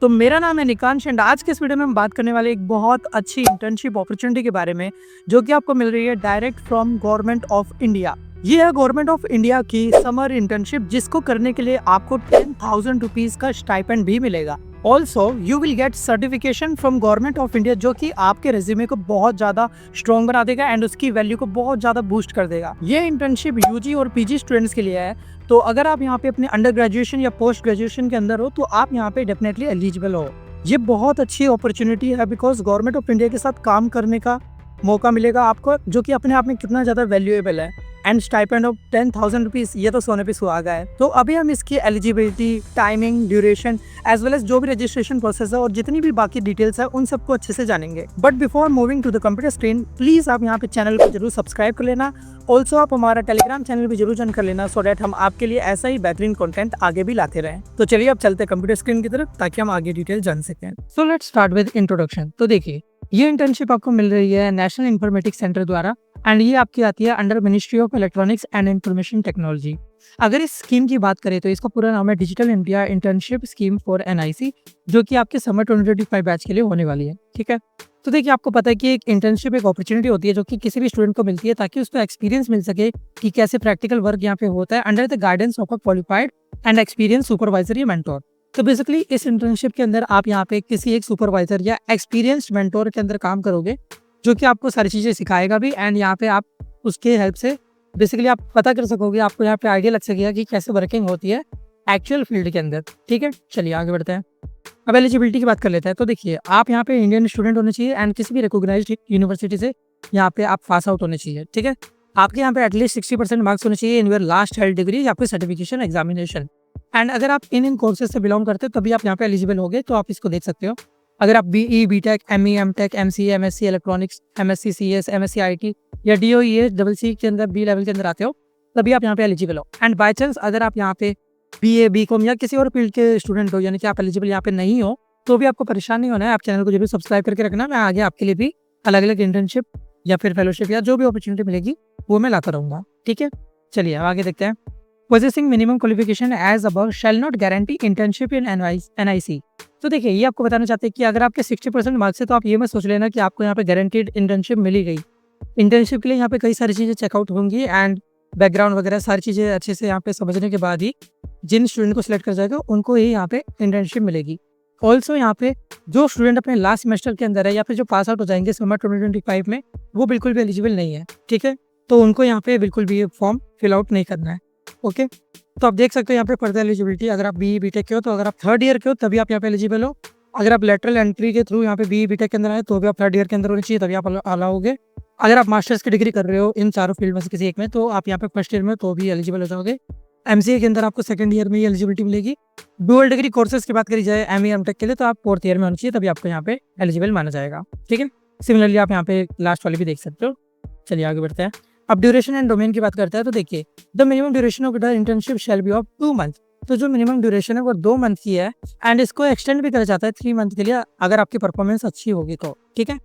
तो मेरा नाम है निकांश एंड आज के इस वीडियो में हम बात करने वाले एक बहुत अच्छी इंटर्नशिप अपॉर्चुनिटी के बारे में जो कि आपको मिल रही है direct from government of India. ये है गवर्नमेंट ऑफ इंडिया की समर इंटर्नशिप जिसको करने के लिए आपको 10,000 रुपीज का स्टाइपेंड भी मिलेगा। Also you will get certification from government of India जो कि आपके रेज्यूमे को बहुत ज्यादा स्ट्रॉन्ग बना देगा एंड उसकी वैल्यू को बहुत ज्यादा बूस्ट कर देगा। ये इंटर्नशिप यूजी और पीजी स्टूडेंट्स के लिए है, तो अगर आप यहाँ पे अपने अंडर ग्रेजुएशन या पोस्ट ग्रेजुएशन के अंदर हो तो आप यहाँ पे डेफिनेटली एलिजिबल हो। ये बहुत अच्छी अपॉर्चुनिटी है बिकॉज गवर्नमेंट ऑफ इंडिया के साथ काम करने का मौका मिलेगा आपको, जो कि अपने आप में कितना ज़्यादा वैल्यूएबल है। एंड स्टाइपेंड ऑफ 10,000 रुपीज़, ये तो सोने पे सुहागा है। तो अभी हम इसकी eligibility, timing, duration as well as जो भी रजिस्ट्रेशन प्रोसेस है और जितनी भी बाकी डिटेल्स है उन सबको अच्छे से जानेंगे। But before moving to the computer screen, please आप यहाँ पे चैनल को जरूर सब्सक्राइब कर लेना। ऑल्सो आप हमारा टेलीग्राम चैनल भी जरूर ज्वाइन कर लेना सो डैट हम आपके लिए ऐसा ही बेहतरीन कंटेंट आगे भी लाते रहें। तो चलिए अब चलते हैं कंप्यूटर स्क्रीन की तरफ ताकि हम आगे डिटेल जान सकें। So let's start with introduction. तो देखिए, ये इंटर्नशिप आपको मिल रही है नेशनल इंफॉर्मेटिक्स सेंटर द्वारा एंड ये आपकी आती है under ministry of electronics and information technology. अगर इस स्कीम की बात करें तो इसका पूरा नाम है digital India internship scheme for NIC, जो कि आपके समर 2025 बैच के लिए होने वाली है। ठीक है, तो देखिए आपको पता है कि एक इंटर्नशिप एक अपॉर्चुनिटी होती है जो कि किसी भी स्टूडेंट को मिलती है ताकि उसको एक्सपीरियंस मिल सके कि कैसे प्रैक्टिकल वर्क यहाँ पे होता है under the guidance of a qualified and experience supervisor या मेंटोर। तो बेसिकली इस इंटर्नशिप के अंदर आप यहाँ पे किसी एक सुपरवाइजर या एक्सपीरियंस्ड मेंटोर के अंदर काम करोगे जो कि आपको सारी चीज़ें सिखाएगा भी एंड यहाँ पे आप उसके हेल्प से बेसिकली आप पता कर सकोगे, आपको यहाँ पे आइडिया लग सकेगा कि कैसे वर्किंग होती है एक्चुअल फील्ड के अंदर। ठीक है, चलिए आगे बढ़ते हैं। अब एलिजिबिलिटी की बात कर लेते हैं। तो देखिए, आप यहाँ पे इंडियन स्टूडेंट होने चाहिए एंड किसी भी रिकॉग्नाइज्ड यूनिवर्सिटी से यहाँ पे आप पास आउट होने चाहिए। ठीक है, आपके यहाँ पे एटलीस्ट 60% मार्क्स होने चाहिए in your last held degree या फिर सर्टिफिकेशन एग्जामिनेशन। एंड अगर आप इन कोर्सेज से बिलोंग करते हो तभी आप यहाँ पे एलिजिबल होगे, तो आप इसको देख सकते हो। अगर आप BE, BTech, ME, MTech, MCA, MSc electronics, MSc CS, MSc IT या डीओईए डबल सी के अंदर बी लेवल के अंदर आते हो तभी आप यहाँ पे एलिजिबल हो। एंड बाय चांस अगर आप यहाँ पे बीए, बीकॉम या किसी और फील्ड के स्टूडेंट हो यानी कि आप एलिजिबल यहाँ पे नहीं हो तो भी आपको परेशान नहीं होना है। आप चैनल को जरूर सब्सक्राइब करके रखना, मैं आगे आपके लिए भी अलग अलग इंटर्नशिप या फिर फेलोशिप या जो भी अपॉर्चुनिटी मिलेगी वो मैं लाता रहूँगा। ठीक है, चलिए आगे देखते हैं। Possessing minimum qualification as above shall not guarantee internship in NIC। तो देखिए, ये आपको बताना चाहते हैं कि अगर आपके 60% मार्क्स है तो आप ये मत सोच लेना कि आपको यहाँ पे गारंटीड इंटर्नशिप मिली गई। इंटर्नशिप के लिए यहाँ पे कई सारी चीज़ें चेकआउट होंगी एंड बैकग्राउंड वगैरह सारी चीज़ें अच्छे से यहाँ पे समझने के बाद ही जिन स्टूडेंट को सिलेक्ट कर जाएगा उनको ही यहाँ पे इंटर्नशिप मिलेगी। ऑल्सो यहाँ पे जो स्टूडेंट अपने लास्ट सेमेस्टर के अंदर है या फिर जो पास आउट हो जाएंगे समर 2025 में, वो बिल्कुल भी एलिजिबल नहीं है। ठीक है, तो उनको यहाँ पे बिल्कुल भी फॉर्म फिल आउट नहीं करना है। ओके, तो आप देख सकते हो यहाँ पे फर्दर एलिजिबिलिटी। अगर आप बीई बीटेक के हो तो अगर आप थर्ड ईयर के हो तभी आप यहाँ पे एलिजिबल हो। अगर आप लेटरल एंट्री के थ्रू यहाँ पे बीई बीटेक के अंदर आए तो भी आप थर्ड ईयर के अंदर होनी चाहिए तभी आप अलाउ होगे। अगर आप मास्टर्स की डिग्री कर रहे हो इन चारों फील्ड में से किसी एक में तो आप यहाँ पे फर्स्ट ईयर में तो भी एलिजिबल हो जाओगे। एमसीए के अंदर आपको सेकंड ईयर में ही एलिजिबिलिटी मिलेगी। डुअल डिग्री कोर्सेज की बात करी जाए एमई एमटेक के लिए तो आप फोर्थ ईयर में होना चाहिए तभी आपको यहाँ पे एलिजिबल माना जाएगा। ठीक है, सिमिलरली आप यहाँ पे लास्ट वाली भी देख सकते हो। चलिए आगे बढ़ते हैं। अब ड्यूरेशन एंड डोमेन की बात करते हैं। तो देखिए, the minimum duration of the internship shall be of 2 month. तो जो मिनिमम ड्यूरेशन है वो 2 मंथ की है एंड इसको एक्सटेंड भी करा जाता है 3 मंथ के लिए अगर आपकी परफॉर्मेंस अच्छी होगी तो। ठीक है,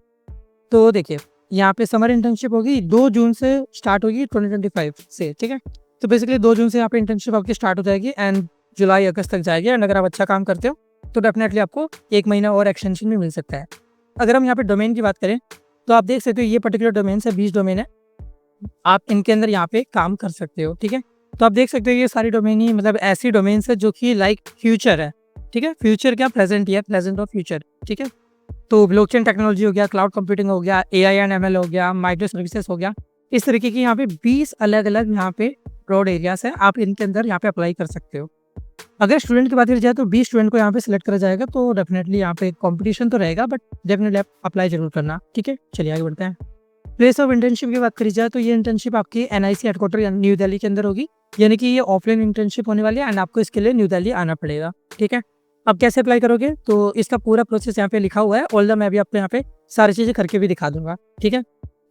तो देखिए यहाँ पे समर इंटर्नशिप होगी 2 जून से स्टार्ट होगी 2025 से। ठीक है, तो बेसिकली 2 जून से यहाँ पे इंटर्नशिप आपकी स्टार्ट हो जाएगी एंड जुलाई अगस्त तक जाएगी। एंड अगर आप अच्छा काम करते हो तो डेफिनेटली आपको 1 महीना और एक्सटेंशन भी मिल सकता है। अगर हम यहाँ पे डोमेन की बात करें तो आप देख सकते हो ये पर्टिकुलर डोमेन है, 20 डोमेन है, आप इनके अंदर यहाँ पे काम कर सकते हो। ठीक है, तो आप देख सकते हो ये सारी डोमेन ही मतलब ऐसी डोमेन्स है जो कि लाइक फ्यूचर है। ठीक है, फ्यूचर क्या, प्रेजेंट या प्रेजेंट ऑफ फ्यूचर। ठीक है, तो ब्लॉकचेन टेक्नोलॉजी हो गया, क्लाउड कंप्यूटिंग हो गया, एआई एंड एमएल हो गया, माइक्रो सर्विसेज हो गया, इस तरीके की यहाँ पे 20 अलग अलग यहाँ पे ब्रॉड एरियाज है, आप इनके अंदर यहाँ पे अप्लाई कर सकते हो। अगर स्टूडेंट की बात करी जाए तो 20 स्टूडेंट को यहाँ पे सिलेक्ट करा जाएगा, तो डेफिनेटली यहाँ पे कंपटीशन तो रहेगा बट डेफिनेटली आप अप्लाई जरूर करना। ठीक है, चलिए आगे बढ़ते हैं। प्लेस ऑफ इंटर्नशिप की बात करी जाए तो ये इंटर्नशिप आपकी एनआईसी हेडक्वार्टर न्यू दिल्ली के अंदर होगी, यानी कि ये ऑफलाइन इंटर्नशिप होने वाली है एंड आपको इसके लिए न्यू दिल्ली आना पड़ेगा। ठीक है, अब कैसे अप्लाई करोगे तो इसका पूरा प्रोसेस यहाँ पे लिखा हुआ है, ऑल द मैं भी आपको यहाँ पे सारी चीज़ें करके भी दिखा दूंगा। ठीक है,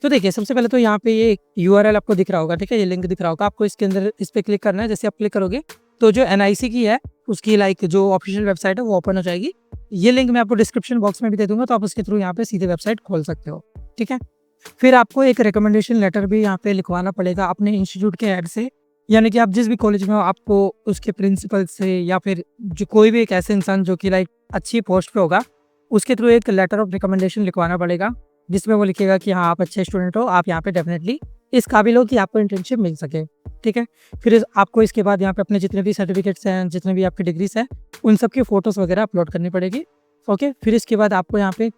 तो देखिए सबसे पहले तो यहाँ पे ये URL आपको दिख रहा होगा। ठीक है, ये लिंक दिख रहा होगा, आपको इसके अंदर इस पर क्लिक करना है। जैसे आप क्लिक करोगे तो जो एनआईसी की है उसकी लाइक जो ऑफिशियल वेबसाइट है वो ओपन हो जाएगी। ये लिंक मैं आपको डिस्क्रिप्शन बॉक्स में भी दे दूंगा, तो आप उसके थ्रू यहाँ पे सीधे वेबसाइट खोल सकते हो। ठीक है, फिर आपको एक रिकमेंडेशन लेटर भी यहाँ पे लिखवाना पड़ेगा अपने इंस्टीट्यूट के हेड से यानी कि आप जिस भी कॉलेज में हो, आपको उसके प्रिंसिपल से या फिर जो कोई भी एक ऐसे इंसान जो कि लाइक अच्छी पोस्ट पे होगा, उसके थ्रू एक लेटर ऑफ रिकमेंडेशन लिखवाना पड़ेगा, जिसमें वो लिखेगा कि हाँ, आप अच्छे स्टूडेंट हो, आप यहाँ पे डेफिनेटली इस काबिल हो कि आपको इंटर्नशिप मिल सके। ठीक है, फिर आपको इसके बाद यहाँ पे अपने जितने भी सर्टिफिकेट्स हैं, जितने भी आपकी डिग्रीज हैं, उन सब की फ़ोटोज़ वगैरह अपलोड करनी पड़ेगी। ओके, फिर इसके बाद आपको यहाँ पे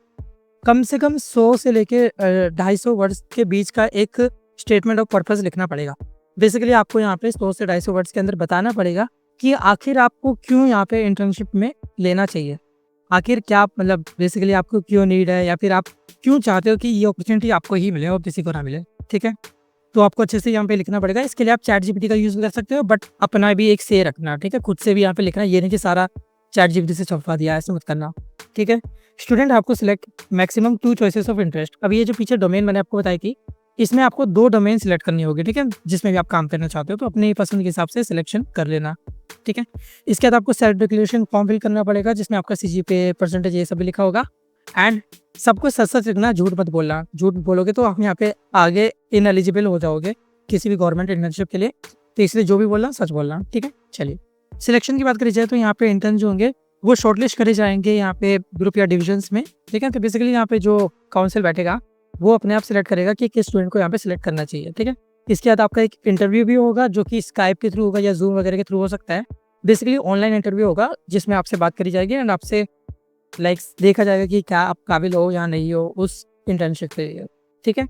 कम से कम 100 से लेके 250 वर्ड्स के बीच का एक स्टेटमेंट ऑफ पर्पस लिखना पड़ेगा। बेसिकली आपको यहाँ पे 100 से 250 वर्ड्स के अंदर बताना पड़ेगा कि आखिर आपको क्यों यहाँ पे इंटर्नशिप में लेना चाहिए, आखिर क्या मतलब बेसिकली आपको क्यों नीड है, या फिर आप क्यों चाहते हो कि ये अपॉर्चुनिटी आपको ही मिले और किसी को ना मिले। ठीक है, तो आपको अच्छे से यहाँ पे लिखना पड़ेगा। इसके लिए आप चैट जीपीटी का यूज़ कर सकते हो, बट अपना भी एक से रखना। ठीक है, खुद से भी यहाँ पे लिखना, ये नहीं कि सारा चैट जीपीटी से छपवा दिया, ऐसे मत करना। ठीक है, स्टूडेंट आपको select maximum 2 choices of interest. अब ये जो पीछे डोमेन मैंने आपको बताई थी, इसमें आपको 2 डोमेन सिलेक्ट करनी होगी। ठीक है, जिसमें भी आप काम करना चाहते हो, तो अपनी पसंद के हिसाब से सिलेक्शन कर लेना। ठीक है, इसके बाद आपको सेल्फ डिक्लेरेशन फॉर्म फिल करना पड़ेगा, जिसमें आपका सीजीपीए, परसेंटेज, ये सब भी लिखा होगा। एंड सबको सच सच लिखना, झूठ मत बोलना। झूठ बोलोगे तो आप यहाँ पे आगे इनएलिजिबल हो जाओगे किसी भी गवर्नमेंट इंटर्नशिप के लिए, तो इसलिए जो भी बोलना सच बोलना। ठीक है, चलिए सिलेक्शन की बात करी जाए तो यहाँ पे इंटर्न जो होंगे वो शॉर्टलिस्ट करे जाएंगे यहाँ पे ग्रुप या डिविजन्स में। ठीक है, तो बेसिकली यहाँ पे जो काउंसिल बैठेगा वो अपने आप सिलेक्ट करेगा कि किस स्टूडेंट को यहाँ पे सिलेक्ट करना चाहिए। ठीक है, इसके बाद आपका एक इंटरव्यू भी होगा, जो कि स्काइप के थ्रू होगा या जूम वगैरह के थ्रू हो सकता है। बेसिकली ऑनलाइन इंटरव्यू होगा, जिसमें आपसे बात करी जाएगी एंड आपसे लाइक देखा जाएगा कि क्या आप काबिल हो या नहीं हो उस इंटर्नशिप के लिए। ठीक है,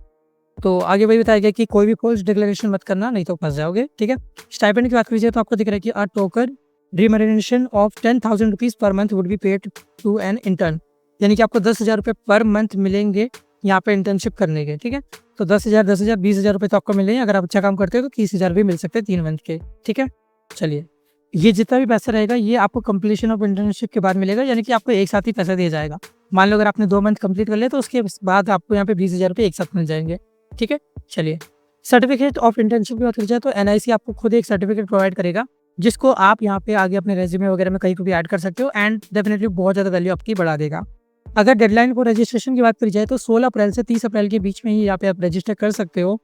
तो आगे वही बताया गया कि कोई भी पोस्ट डिक्लेरेशन मत करना, नहीं तो फंस जाओगे। ठीक है, स्टाइपेंड की बात कीजिए तो आपको दिख रहा है कि a token remuneration of 10,000 rupees per month would be paid to an intern, यानी कि आपको 10,000 रुपये पर मंथ मिलेंगे यहाँ पे इंटर्नशिप करने के। ठीक है, तो 10,000, 10,000, 20,000 रुपये तो आपको मिलेंगे। अगर आप अच्छा काम करते हो तो 30,000 भी मिल सकते हैं 3 मंथ के। ठीक है, चलिए ये जितना भी पैसा रहेगा ये आपको कंप्लीशन ऑफ इंटर्नशिप के बाद मिलेगा, यानी कि आपको एक साथ ही पैसा दिया जाएगा। मान लो अगर आपने 2 मंथ कंप्लीट कर लिया तो उसके बाद आपको यहाँ पे 20,000 रुपये एक साथ मिल जाएंगे। ठीक है, चलिए सर्टिफिकेट ऑफ इंटर्नशिप की बात की जाए तो एनआईसी आपको खुद एक सर्टिफिकेट प्रोवाइड करेगा, जिसको आप यहाँ पे आगे अपने रेज्यूमे वगैरह में कहीं को भी ऐड कर सकते हो एंड डेफिनेटली बहुत ज़्यादा वैल्यू आपकी बढ़ा देगा। अगर डेडलाइन फॉर रजिस्ट्रेशन की बात करी जाए तो 16 अप्रैल से 30 अप्रैल के बीच में ही यहाँ पे आप रजिस्टर कर सकते हो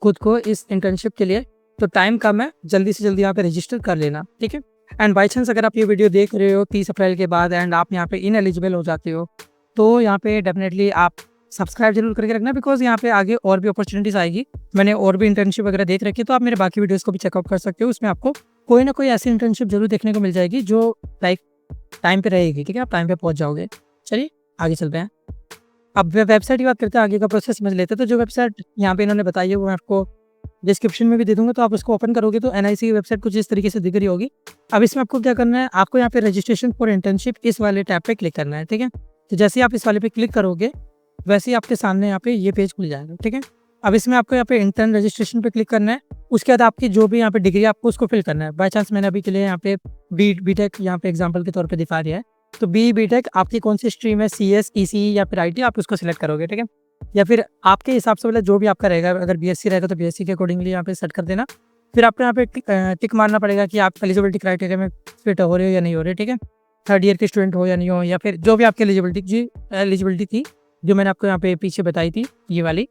खुद को इस इंटर्नशिप के लिए। तो टाइम कम है, जल्दी से जल्दी यहाँ पे रजिस्टर कर लेना। ठीक है, एंड बाई चांस अगर आप ये वीडियो देख रहे हो 30 अप्रैल के बाद एंड आप यहाँ पे इनएलिजिबल हो जाते हो, तो यहाँ पे डेफिनेटली आप सब्सक्राइब जरूर करके रखना, बिकॉज यहाँ पे आगे और भी अपॉर्चुनिटीज़ आएगी। मैंने और भी इंटर्नशिप वगैरह देख रखी है, तो आप मेरे बाकी वीडियोज़ को भी चेकआउट कर सकते हो। उसमें आपको कोई ना कोई ऐसी इंटर्नशिप जरूर देखने को मिल जाएगी जो लाइक टाइम पे रहेगी। ठीक है, आप टाइम पे पहुँच जाओगे। चलिए आगे चलते हैं। अब वेबसाइट की बात करते हैं, आगे का प्रोसेस समझ लेते हैं। तो जो वेबसाइट यहाँ पे इन्होंने बताई है वो मैं आपको डिस्क्रिप्शन में भी दे दूंगा, तो आप उसको ओपन करोगे तो एनआईसी की वेबसाइट कुछ इस तरीके से दिख रही होगी। अब इसमें आपको क्या करना है, आपको यहाँ पे रजिस्ट्रेशन फॉर इंटर्नशिप इस वाले टैब पे क्लिक करना है। ठीक है, तो जैसे ही आप इस वाले पे क्लिक करोगे वैसे ही आपके सामने यहाँ पे ये पेज खुल जाएगा। ठीक है, अब इसमें आपको यहाँ पे इंटर्न रजिस्ट्रेशन पे क्लिक करना है। उसके बाद आपकी जो भी यहाँ पे डिग्री आपको उसको फिल करना है। बाई चांस मैंने अभी के लिए यहाँ पे बीटेक यहाँ पे एग्जाम्पल के तौर पर दिखा दिया है, तो बीटेक आपकी कौन सी स्ट्रीम है, CS, ECE या फिर IT, आप उसको सिलेक्ट करोगे। ठीक है, या फिर आपके हिसाब से मतलब जो भी आपका रहेगा, अगर BSc रहेगा तो BSc के अकॉर्डिंगली यहाँ पे सेट कर देना। फिर आपको यहाँ पे टिक मारना पड़ेगा कि आप एलिजिबिलिटी क्राइटेरिया में फिट हो रहे हो या नहीं हो रहे। ठीक है, 3rd ईयर के स्टूडेंट हो या नहीं हो, या फिर जो भी आपकी एलिजिबिलिटी थी जो मैंने आपको यहाँ पे पीछे बताई थी ये वाली,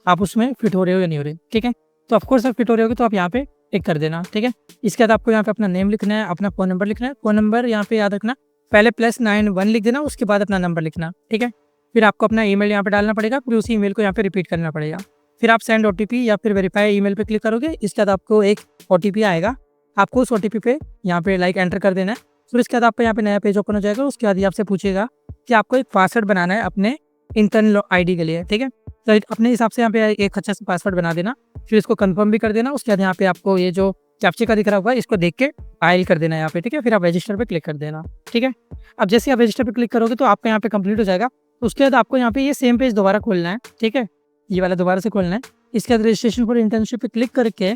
आप उसमें फिट हो रहे हो या नहीं हो रहे। ठीक है, तो ऑफकोर्स आप फिट हो रहे हो तो आप यहाँ पे टिक कर देना। ठीक है, इसके बाद आपको यहाँ पे अपना नेम लिखना है, अपना फ़ोन नंबर लिखना है। फ़ोन नंबर यहाँ पे याद रखना, पहले +91 लिख देना, उसके बाद अपना नंबर लिखना। ठीक है, फिर आपको अपना ईमेल यहाँ पे डालना पड़ेगा, फिर उसी ईमेल को यहाँ पे रिपीट करना पड़ेगा। फिर आप सेंड OTP या फिर वेरीफाई ईमेल पे क्लिक करोगे। इसके बाद आपको एक OTP आएगा, आपको उस OTP पे यहाँ पे लाइक एंटर कर देना है। फिर इसके बाद आपका यहाँ पे नया पेज ओपन हो जाएगा। उसके बाद ये आपसे पूछेगा कि आपको एक पासवर्ड बनाना है अपने इंटर्न ID के लिए। ठीक है, तो अपने हिसाब से यहाँ पे एक अच्छा सा पासवर्ड बना देना, फिर इसको कंफर्म भी कर देना। उसके बाद यहाँ पे आपको ये जो कैप्चा का दिख रहा होगा इसको देख के फाइल कर देना यहाँ पे। ठीक है, फिर आप रजिस्टर पे क्लिक कर देना। ठीक है, अब जैसे आप रजिस्टर पे क्लिक करोगे तो आपका यहाँ पे कंप्लीट हो जाएगा। उसके बाद आपको यहाँ पे ये सेम पेज दोबारा खोलना है। ठीक है, ये वाला दोबारा से खोलना है। इसके बाद रजिस्ट्रेशन फॉर इंटर्नशिप पे क्लिक करके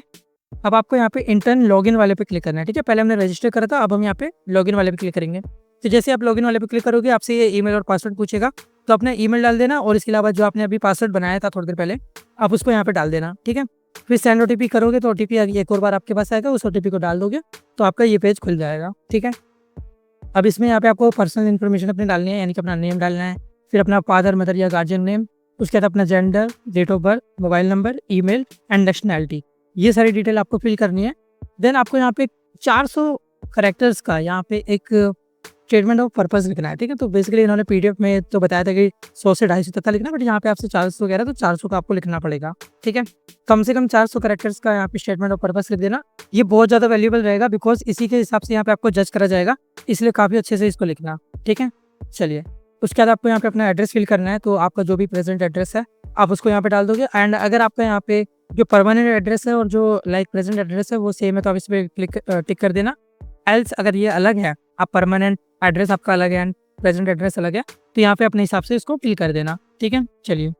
अब आपको यहाँ पे इंटर्न लॉगिन वाले पे क्लिक करना है। ठीक है, पहले हमने रजिस्टर करा था, अब हम यहाँ पे लॉगिन वाले पे क्लिक करेंगे। तो जैसे आप लॉगिन वाले पे क्लिक करोगे आपसे ये ईमेल और पासवर्ड पूछेगा, तो अपना ईमेल डाल देना और इसके अलावा जो आपने अभी पासवर्ड बनाया था थोड़ी देर पहले आप उसको यहाँ पे डाल देना। ठीक है, फिर सेंड OTP करोगे तो OTP एक और बार आपके पास आएगा, उस OTP को डाल दोगे तो आपका ये पेज खुल जाएगा। ठीक है, अब इसमें यहाँ पे आपको पर्सनल इन्फॉर्मेशन अपनी डालनी है, यानी कि अपना नेम डालना है, फिर अपना फादर मदर या गार्जियन नेम, उसके बाद अपना gender, date of birth, mobile number, email and nationality. ये सारी डिटेल आपको फिल करनी है। देन आपको यहाँ पे 400 कैरेक्टर्स का यहाँ पे एक स्टेटमेंट ऑफ पर्पस लिखना है, ठीक है। तो बेसिकली इन्होंने पीडीएफ में तो बताया था कि 100 से 250 तक का लिखना, बट यहाँ पे आपसे 400 कह रहा है तो 400 का आपको लिखना पड़ेगा, ठीक है। कम से कम 400 कैरेक्टर्स का यहाँ पे स्टेटमेंट ऑफ पर्पस लिख देना। ये बहुत ज़्यादा वैल्यूएबल रहेगा बिकॉज इसी के हिसाब से यहाँ पे आपको जज करा जाएगा, इसलिए काफ़ी अच्छे से इसको लिखना, ठीक है। चलिए, उसके बाद आपको यहाँ पे अपना एड्रेस फिल करना है। तो आपका जो भी प्रेजेंट एड्रेस है आप उसको यहाँ पे डाल दोगे। एंड अगर आपका यहाँ पे जो परमानेंट एड्रेस है और जो लाइक प्रेजेंट एड्रेस है वो सेम है तो आप इस पर टिक कर देना। एल्स अगर ये अलग है, आप परमानेंट एड्रेस आपका अलग है एंड प्रेजेंट एड्रेस अलग है, तो यहाँ पे अपने हिसाब से इसको फिल कर देना, ठीक है। चलिए,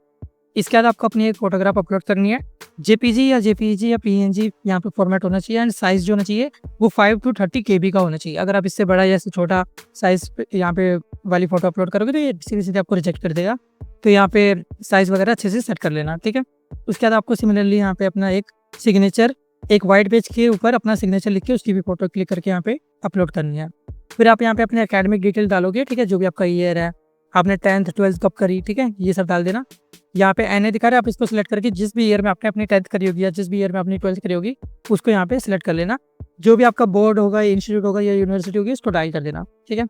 इसके बाद आपको अपनी एक फोटोग्राफ अपलोड करनी है। जेपीजी या जेपीजी या पीएनजी यहाँ पे फॉर्मेट होना चाहिए एंड साइज जो होना चाहिए वो 5 to 30 KB का होना चाहिए। अगर आप इससे बड़ा या इससे छोटा साइज यहाँ पे वाली फोटो अपलोड करोगे तो ये सीधे सीधे आपको रिजेक्ट कर देगा। तो यहाँ पे साइज वगैरह अच्छे से सेट कर लेना, ठीक है। उसके बाद आपको सिमिलरली यहाँ पे अपना एक सिग्नेचर, एक वाइट पेज के ऊपर अपना सिग्नेचर लिख के उसकी भी फोटो क्लिक करके यहाँ पे अपलोड करनी है। फिर आप यहाँ पे अपने एकेडमिक डिटेल डालोगे, ठीक है, जो भी आपका ईयर है, आपने 10th 12th कब करी, ठीक है, ये सब डाल देना। यहाँ पे एनए दिखा रहा है, आप इसको सिलेक्ट करके जिस भी ईयर में आपने अपनी 10th करी होगी या जिस भी ईयर में अपनी 12th करी होगी उसको यहाँ पे सिलेक्ट कर लेना। जो भी आपका बोर्ड होगा, इंस्टीट्यूट होगा या यूनिवर्सिटी होगी उसको डायल कर देना, ठीक है।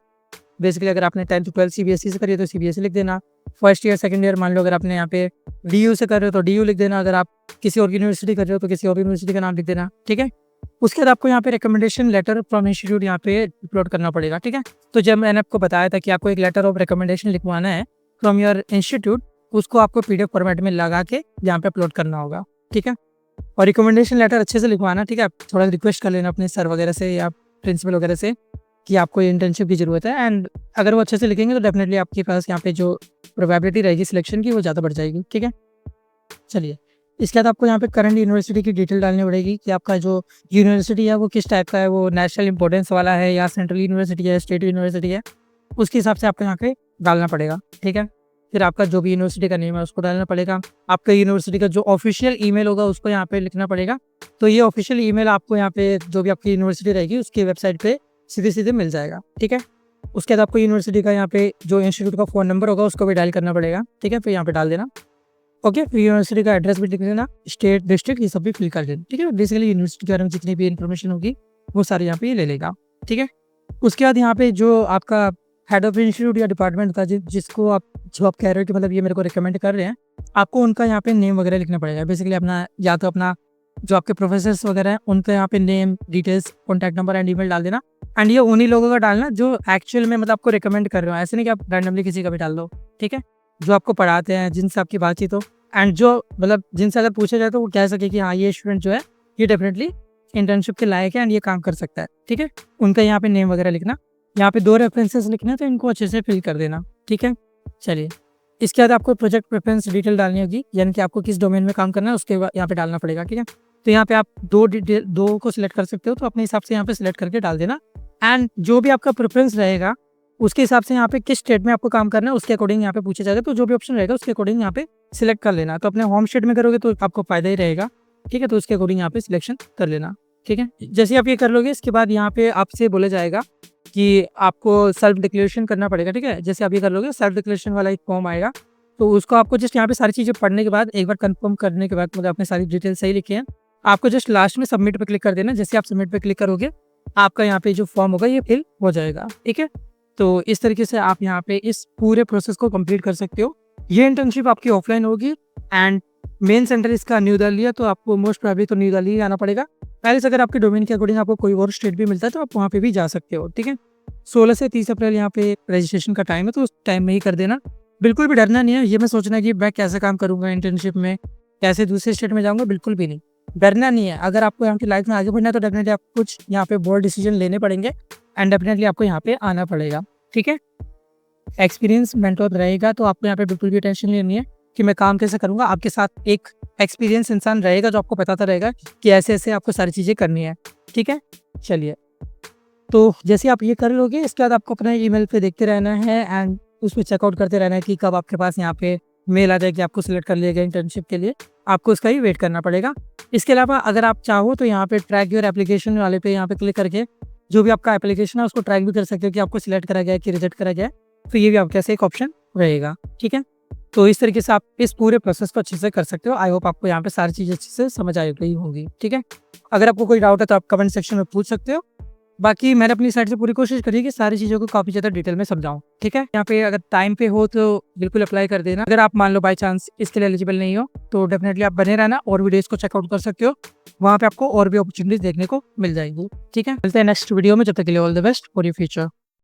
बेसिकली अगर आपने 10th 12th सीबीएसई से करी है तो सीबीएसई लिख देना। फर्स्ट ईयर सेकंड ईयर मान लो अगर आपने यहाँ पे डीयू से कर रहे हो तो डीयू लिख देना। अगर आप किसी और यूनिवर्सिटी कर रहे हो तो किसी और यूनिवर्सिटी का नाम लिख देना, ठीक है। उसके बाद आपको यहाँ पे रिकमेंडेशन लेटर फ्रॉम इंस्टीट्यूट यहाँ पे अपलोड करना पड़ेगा, ठीक है। तो जब मैंने आपको बताया था कि आपको एक लेटर ऑफ रिकमेंडेशन लिखवाना है फ्रॉम योर इंस्टीट्यूट, उसको आपको पीडीएफ फॉर्मेट में लगा के यहाँ पे अपलोड करना होगा, ठीक है। और रिकमेंडेशन लेटर अच्छे से लिखवाना, ठीक है। थोड़ा रिक्वेस्ट कर लेना अपने सर वगैरह से या प्रिंसिपल वगैरह से कि आपको इंटर्नशिप की ज़रूरत है। एंड अगर वो अच्छे से लिखेंगे तो डेफिनेटली आपके पास यहाँ पे जो प्रोबेबिलिटी रहेगी सिलेक्शन की वो ज़्यादा बढ़ जाएगी, ठीक है। चलिए, इसके बाद आपको यहाँ पे करंट यूनिवर्सिटी की डिटेल डालनी पड़ेगी कि आपका जो यूनिवर्सिटी है वो किस टाइप का है, वो नेशनल इंपॉर्टेंस वाला है या सेंट्रल यूनिवर्सिटी है, स्टेट यूनिवर्सिटी है, उसके हिसाब से आपको यहाँ पे डालना पड़ेगा, ठीक है। फिर आपका जो भी यूनिवर्सिटी का नेम है उसको डालना पड़ेगा। आपका यूनिवर्सिटी का जो ऑफिशियल ईमेल होगा उसको यहाँ पे लिखना पड़ेगा। तो ये ऑफिशियल ईमेल आपको यहाँ पे जो भी आपकी यूनिवर्सिटी रहेगी उसकी वेबसाइट पे सीधे सीधे मिल जाएगा, ठीक है। उसके बाद आपको यूनिवर्सिटी का यहाँ पे जो इंस्टीट्यूट का फ़ोन नंबर होगा उसको भी डायल करना पड़ेगा, ठीक है। फिर यहाँ पे डाल देना, ओके। फिर यूनिवर्सिटी का एड्रेस भी लिख देना, स्टेट, डिस्ट्रिक्ट, ये सब भी फिल कर देना, ठीक है। बेसिकली यूनिवर्सिटी के बारे में जितनी भी इन्फॉर्मेशन होगी वो सारी यहाँ पे ले लेगा, ठीक है। उसके बाद यहाँ पे जो आपका हेड ऑफ इंस्टीट्यूट या डिपार्टमेंट था जिसको आप कह रहे हो कि मतलब ये मेरे को रिकमेंड कर रहे हैं, आपको उनका यहाँ पे नेम वगैरह लिखना पड़ेगा। बेसिकली अपना या तो अपना जो आपके प्रोफेसर्स वगैरह हैं उनका यहाँ पे name, details, contact number and email डाल देना। एंड ये उन्हीं लोगों का डालना जो एक्चुअल में मतलब आपको रिकमेंड कर रहे हो, ऐसे नहीं कि आप रैंडमली किसी का भी डाल दो, ठीक है। जो आपको पढ़ाते हैं, जिनसे आपकी बातचीत हो एंड जो मतलब जिनसे अगर पूछा जाए तो वो कह सके कि हाँ ये स्टूडेंट जो है ये डेफिनेटली इंटर्नशिप के लायक है एंड ये काम कर सकता है, ठीक है। उनका यहाँ पे नेम वगैरह लिखना। यहाँ पे 2 रेफरेंसेस लिखना है तो इनको अच्छे से फिल कर देना, ठीक है। चलिए, इसके बाद आपको प्रोजेक्ट प्रेफरेंस डिटेल डालनी होगी, यानी कि आपको किस डोमेन में काम करना है उसके बाद यहाँ पे डालना पड़ेगा, ठीक है। तो यहाँ पे आप 2 को सिलेक्ट कर सकते हो, तो अपने हिसाब से यहाँ पे सिलेक्ट करके डाल देना। एंड जो भी आपका प्रेफरेंस रहेगा उसके हिसाब से यहाँ पे किस स्टेट में आपको काम करना है उसके अकॉर्डिंग यहाँ पे पूछा जाएगा। तो जो भी ऑप्शन रहेगा उसके अकॉर्डिंग यहाँ पे सिलेक्ट कर लेना। तो अपने होम स्टेट में करोगे तो आपको फायदा ही रहेगा, ठीक है। तो उसके अकॉर्डिंग यहाँ पे सिलेक्शन कर लेना, ठीक है। जैसे आप ये कर लोगे इसके बाद यहाँ पे आपसे बोला जाएगा कि आपको सेल्फ डिक्लेरेशन करना पड़ेगा, ठीक है। जैसे आप ये कर लोगे सेल्फ डिक्लेरेशन वाला एक फॉर्म आएगा, तो उसको आपको जस्ट यहाँ पे सारी चीज़ें पढ़ने के बाद एक बार कंफर्म करने के बाद मतलब आपने सारी डिटेल सही लिखी है, आपको जस्ट लास्ट में सबमिट पे क्लिक कर देना। जैसे आप सबमिट पे क्लिक करोगे आपका यहाँ पे जो फॉर्म होगा ये फिल हो जाएगा, ठीक है। तो इस तरीके से आप यहाँ पे इस पूरे प्रोसेस को कंप्लीट कर सकते हो। ये इंटर्नशिप आपकी ऑफलाइन होगी एंड मेन सेंटर इसका न्यू दिल्ली है, तो आपको मोस्ट प्रोबेबली तो न्यू दिल्ली आना पड़ेगा। पहले से अगर आपके डोमेन के अकॉर्डिंग आपको कोई और स्टेट भी मिलता है तो आप वहाँ पे भी जा सकते हो, ठीक है। 16 से 30 अप्रैल यहाँ पे रजिस्ट्रेशन का टाइम है, तो उस टाइम में ही कर देना। बिल्कुल भी डरना नहीं है, ये मैं सोचना कि मैं कैसे काम करूँगा इंटर्नशिप में, कैसे दूसरे स्टेट में जाऊँगा, बिल्कुल भी नहीं, डरना नहीं है। अगर आपको यहाँ की लाइफ में आगे बढ़ना है तो डेफिनेटली आपको कुछ यहाँ पे बोल्ड डिसीजन लेने पड़ेंगे एंड डेफिनेटली आपको यहाँ पे आना पड़ेगा, ठीक है। एक्सपीरियंस मेंटोर रहेगा, तो आपको यहाँ पे बिल्कुल भी टेंशन लेनी है कि मैं काम कैसे करूँगा। आपके साथ एक एक्सपीरियंस इंसान रहेगा जो आपको बताता रहेगा कि ऐसे ऐसे आपको सारी चीज़ें करनी है, ठीक है। चलिए, तो जैसे आप ये कर लोगे इसके बाद आपको अपना ईमेल पे देखते रहना है एंड उसमें चेकआउट करते रहना है कि कब आपके पास यहाँ पे मेल आ जाए कि आपको सिलेक्ट कर लिया गया इंटर्नशिप के लिए। आपको उसका ही वेट करना पड़ेगा। इसके अलावा अगर आप चाहो तो यहाँ पे ट्रैक योर एप्लीकेशन वाले पे यहाँ पे क्लिक करके जो भी आपका एप्लीकेशन है उसको ट्रैक भी कर सकते हो कि आपको सिलेक्ट करा गया कि रिजेक्ट करा गया। तो ये भी आपके पास एक ऑप्शन रहेगा, ठीक है। तो इस तरीके से आप इस पूरे प्रोसेस को अच्छे से कर सकते हो। आई होप आपको यहाँ पे सारी चीज़ें अच्छे से समझ आ गई होंगी। ठीक है, अगर आपको कोई डाउट है तो आप कमेंट सेक्शन में पूछ सकते हो। बाकी मैंने अपनी साइड से पूरी कोशिश करी कि सारी चीज़ों को काफ़ी ज़्यादा डिटेल में समझाऊं। ठीक है, यहाँ पे अगर टाइम पे हो तो बिल्कुल अप्लाई कर देना। अगर आप मान लो बाय चांस इसके लिए एलिजिबल नहीं हो तो डेफिनेटली आप बने रहना और वीडियोस को चेकआउट कर सकते हो। वहाँ पे आपको और भी अपॉर्चुनिटीज देखने को मिल जाएगी। ठीक है, मिलते हैं नेक्स्ट वीडियो में, जब तक के लिए all the best for your future.